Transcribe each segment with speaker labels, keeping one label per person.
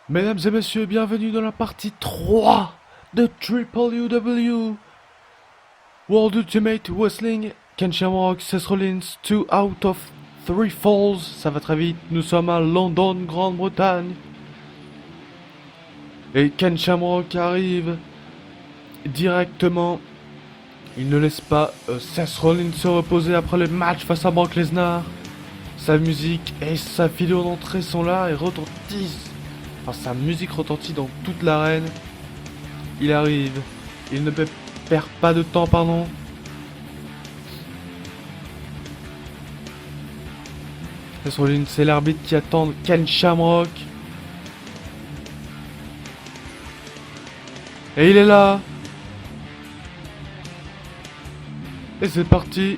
Speaker 1: Mesdames et messieurs, bienvenue dans la partie 3 de WW World Ultimate Wrestling. Ken Shamrock, Seth Rollins, 2 out of 3 falls. Ça va très vite, nous sommes à London, Grande-Bretagne. Et Ken Shamrock arrive directement. Il ne laisse pas Seth Rollins se reposer après le match face à Brock Lesnar. Sa musique et sa vidéo d'entrée sont là et retentissent. Enfin, sa musique retentit dans toute l'arène. Il arrive. Il ne perd pas de temps, pardon. Seth Rollins, c'est l'arbitre qui attend Ken Shamrock. Et il est là. Et c'est parti.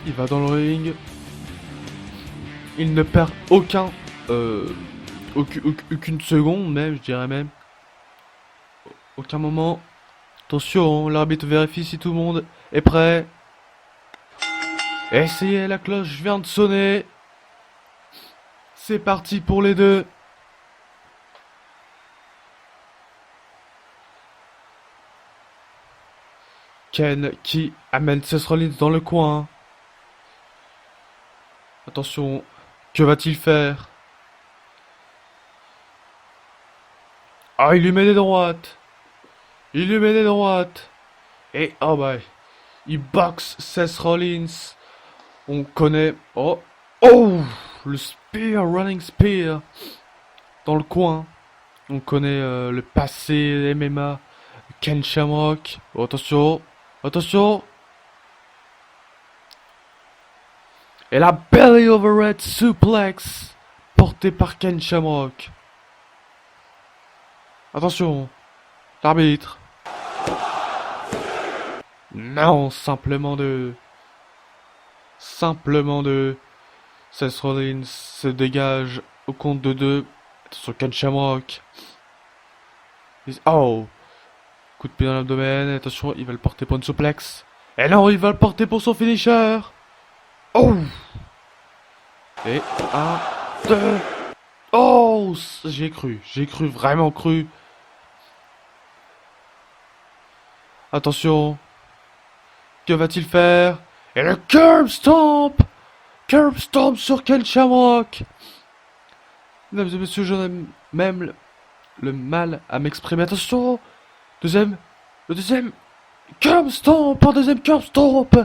Speaker 1: Il va dans le ring. Il ne perd aucune seconde même, je dirais même. Aucun moment. Attention, l'arbitre vérifie si tout le monde est prêt. Essayez, la cloche vient de sonner. C'est parti pour les deux. Ken qui amène Seth Rollins dans le coin. Attention, que va-t-il faire? Ah, il lui met des droites. Il lui met des droites. Et oh bah, il boxe Seth Rollins. On connaît. Oh, oh, le spear, running spear dans le coin. On connaît le passé MMA. Ken Shamrock. Oh, attention, attention. Et la belly overhead suplex portée par Ken Shamrock. Attention, l'arbitre. Non, simplement deux. Seth Rollins se dégage au compte de deux. Attention, Ken Shamrock. Oh, coup de pied dans l'abdomen. Attention, il va le porter pour une suplex. Et non, il va le porter pour son finisher. Oh. Et 1, 2. Oh, j'ai cru, vraiment cru. Attention. Que va-t-il faire? Et le curb stomp! Curb stomp sur Ken Shamrock! Mesdames et messieurs, j'en ai même le mal à m'exprimer. Attention! Le deuxième curb stomp! Un deuxième curb stomp!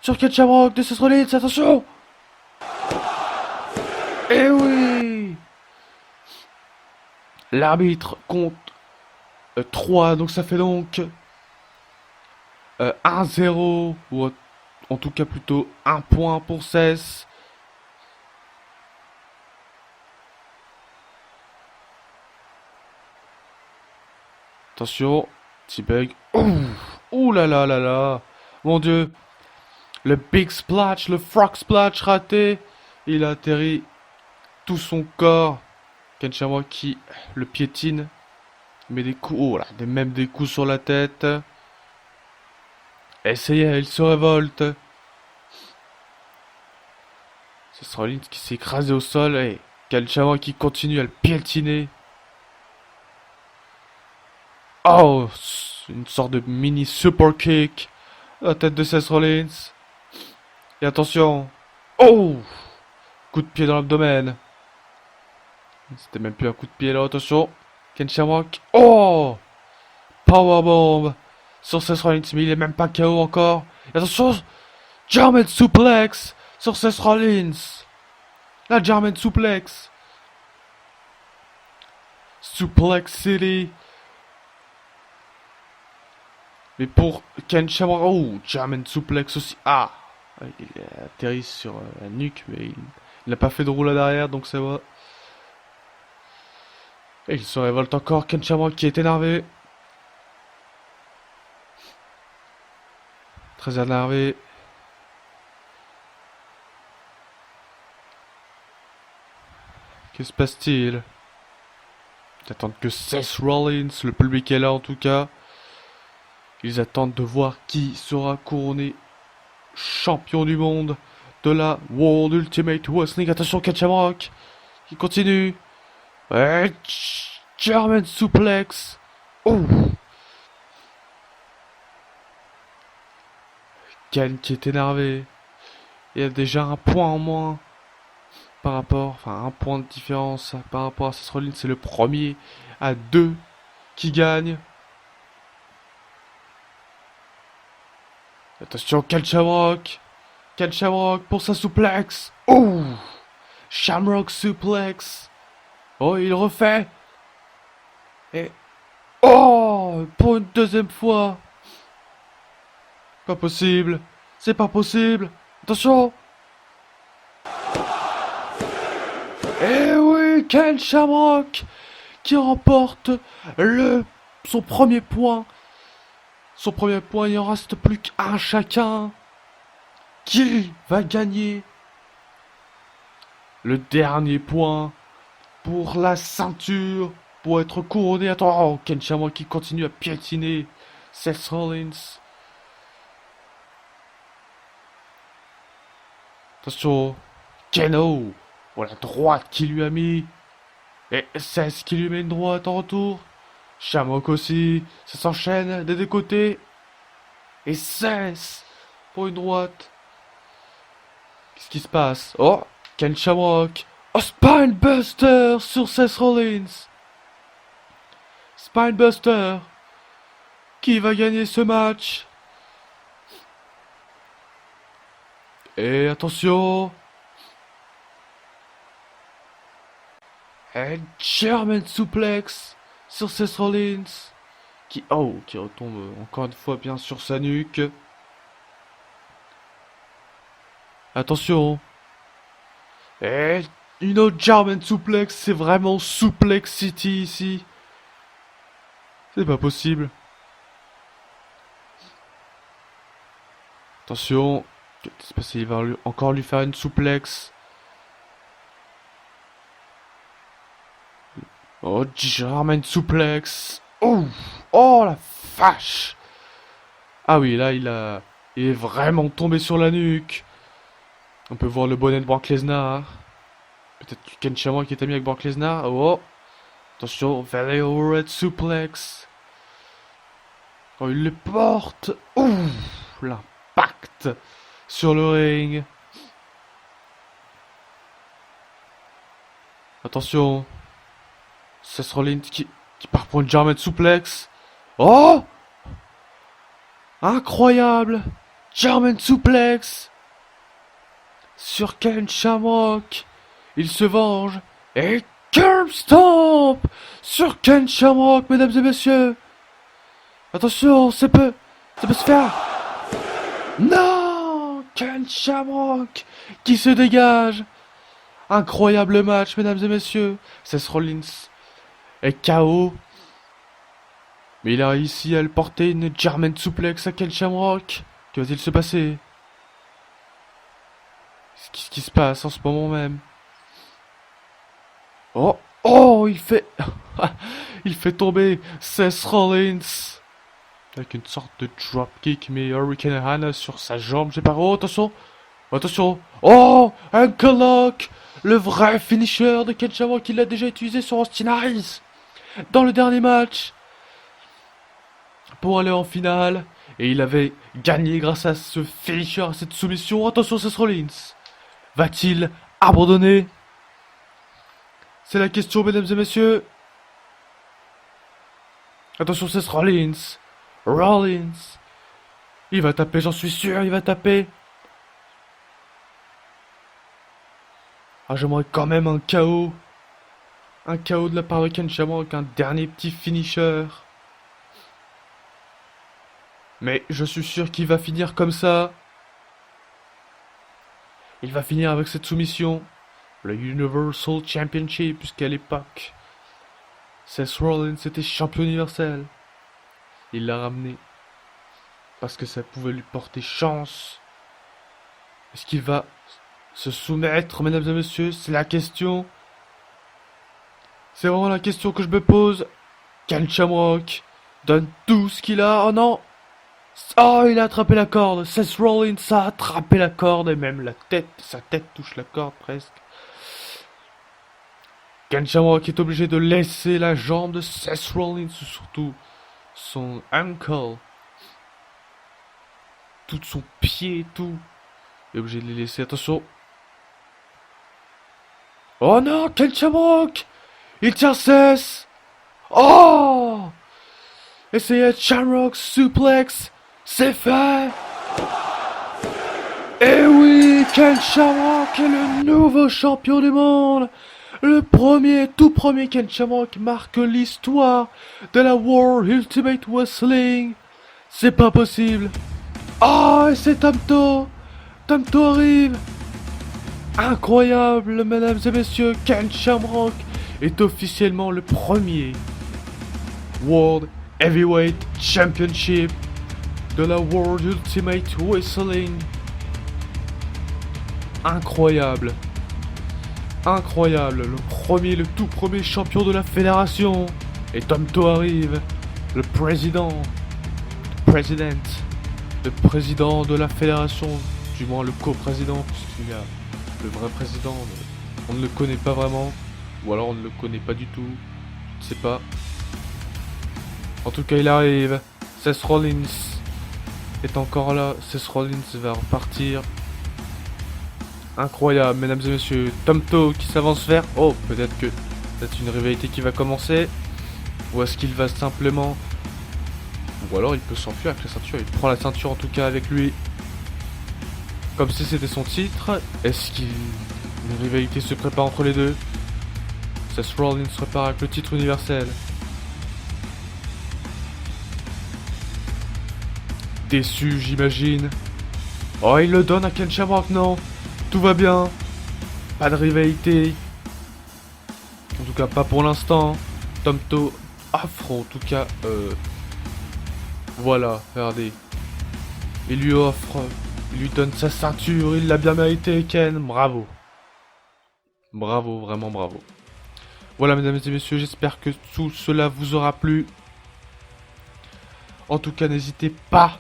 Speaker 1: Sur Ken Shamrock de Seth Rollins, attention! Eh oui! L'arbitre compte 3, donc ça fait donc 1-0, ou en tout cas plutôt 1 point pour Seth. Attention, petit bug. Ouh là là là là. Mon dieu. Le big splash, le frog splash raté. Il a atterri tout son corps. Ken Shamrock qui le piétine. Il met des coups, oh là, même des coups sur la tête. Essayez, il se révolte. Ce sera Rollins qui s'est écrasé au sol et Ken Shamrock qui continue à le piétiner. Oh, une sorte de mini super kick. La tête de Seth Rollins. Et attention. Oh, coup de pied dans l'abdomen. C'était même plus un coup de pied là, attention. Ken Shamrock. Oh, powerbomb sur Seth Rollins, mais il est même pas KO encore. Et attention, German suplex sur Seth Rollins. La German suplex. Suplex City. Mais pour Ken Shamrock, oh, German suplex aussi. Ah, il a atterri sur la nuque, mais il n'a pas fait de roulade arrière, donc ça va. Et il se révolte encore, Ken Shamrock qui est énervé. Très énervé. Que se passe-t-il? Ils attendent que Seth Rollins, le public est là en tout cas. Ils attendent de voir qui sera couronné champion du monde de la World Ultimate Wrestling. Attention, Ken Shamrock qui continue. Ouais. German suplex. Oh. Ken qui est énervé. Il y a déjà un point en moins un point de différence par rapport à Seth Rollins. C'est le premier à 2 qui gagne. Attention, Ken Shamrock. Ken Shamrock pour sa suplex. Oh, Shamrock suplex. Oh, il refait. Et oh, pour une deuxième fois. Pas possible. C'est pas possible. Attention. Et oui, Ken Shamrock qui remporte son premier point. Son premier point, il en reste plus qu'un chacun. Qui va gagner le dernier point pour la ceinture, pour être couronné? Attends, oh, Ken Shamrock qui continue à piétiner Seth Rollins. Attention, Keno, pour la droite qu'il lui a mis. Et Seth qui lui met une droite en retour. Shamrock aussi, ça s'enchaîne des deux côtés. Et Seth pour une droite. Qu'est-ce qui se passe? Oh, Ken Shamrock. Oh, Spinebuster sur Seth Rollins. Spinebuster. Qui va gagner ce match? Et attention. Et German suplex sur Seth Rollins. Qui retombe encore une fois bien sur sa nuque. Attention. Et une autre German suplex. C'est vraiment Suplex City ici. C'est pas possible. Attention. Qu'est-ce qui se passe? Il va encore lui faire une suplex. Oh, German suplex. Oh, oh la vache. Ah oui, là il est vraiment tombé sur la nuque. On peut voir le bonnet de Brock Lesnar. Peut-être Ken Shamrock qui est ami avec Brock Lesnar. Oh, attention, very overhead suplex. Oh, il le porte. Ouh, l'impact sur le ring. Attention. Seth Rollins qui part pour une German suplex. Oh, incroyable. German suplex sur Ken Shamrock. Il se venge. Et curb stomp sur Ken Shamrock, mesdames et messieurs. Attention, ça peut se faire. Non, Ken Shamrock qui se dégage. Incroyable match, mesdames et messieurs. Seth Rollins est KO. Mais il a réussi à le porter une German suplex à Ken Shamrock. Que va-t-il se passer? Qu'est-ce qui se passe en ce moment même? Oh, oh, il fait tomber Seth Rollins avec une sorte de dropkick, mais Hurricane Rana sur sa jambe. J'ai pas. Oh, attention, attention. Oh, un lock, le vrai finisher de Ken Shamrock qu'il a déjà utilisé sur Austin Harris dans le dernier match pour aller en finale. Et il avait gagné grâce à ce finisher, à cette soumission. Attention, Seth Rollins va-t-il abandonner? C'est la question, mesdames et messieurs. Attention, Seth Rollins. Rollins. Il va taper, j'en suis sûr, il va taper. Ah, j'aimerais quand même un KO. Un KO de la part de Ken Shamrock, un dernier petit finisher. Mais je suis sûr qu'il va finir comme ça. Il va finir avec cette soumission. Le Universal Championship, puisqu'à l'époque, Seth Rollins était champion universel. Il l'a ramené parce que ça pouvait lui porter chance. Est-ce qu'il va se soumettre, mesdames et messieurs? C'est la question. C'est vraiment la question que je me pose. Ken Shamrock donne tout ce qu'il a. Oh non! Oh, il a attrapé la corde. Seth Rollins a attrapé la corde et même sa tête touche la corde presque. Ken Shamrock est obligé de laisser la jambe de Seth Rollins, surtout son ankle, tout son pied, tout. Il est obligé de les laisser, attention. Oh non, Ken Shamrock! Il tient Seth! Oh! Essayez Shamrock suplex! C'est fait! Et oui, Ken Shamrock est le nouveau champion du monde! Le tout premier Ken Shamrock marque l'histoire de la World Ultimate Wrestling. C'est pas possible. Ah, et c'est Tomto. Tomto arrive. Incroyable, mesdames et messieurs, Ken Shamrock est officiellement le premier World Heavyweight Championship de la World Ultimate Wrestling. Incroyable. Incroyable, le tout premier champion de la fédération. Et Tomto arrive, le président de la fédération, du moins le co-président, puisqu'il y a le vrai président, on ne le connaît pas vraiment, ou alors on ne le connaît pas du tout, je ne sais pas. En tout cas, il arrive, Seth Rollins est encore là, Seth Rollins va repartir. Incroyable, mesdames et messieurs. Tomto qui s'avance vers... Oh, peut-être une rivalité qui va commencer. Ou est-ce qu'il va simplement... Ou alors il peut s'enfuir avec la ceinture. Il prend la ceinture en tout cas avec lui. Comme si c'était son titre. Est-ce qu'une rivalité se prépare entre les deux? Seth Rollins repart avec le titre universel. Déçu, j'imagine. Oh, il le donne à Ken Shamrock, non? Tout va bien, pas de rivalité, en tout cas pas pour l'instant. Tomto offre en tout cas, voilà, regardez, il lui offre, il lui donne sa ceinture, il l'a bien mérité, Ken, bravo. Bravo, vraiment bravo. Voilà mesdames et messieurs, j'espère que tout cela vous aura plu. En tout cas, n'hésitez pas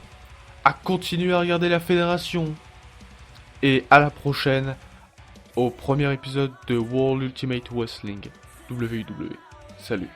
Speaker 1: à continuer à regarder la fédération. Et à la prochaine au premier épisode de World Ultimate Wrestling WWE. Salut.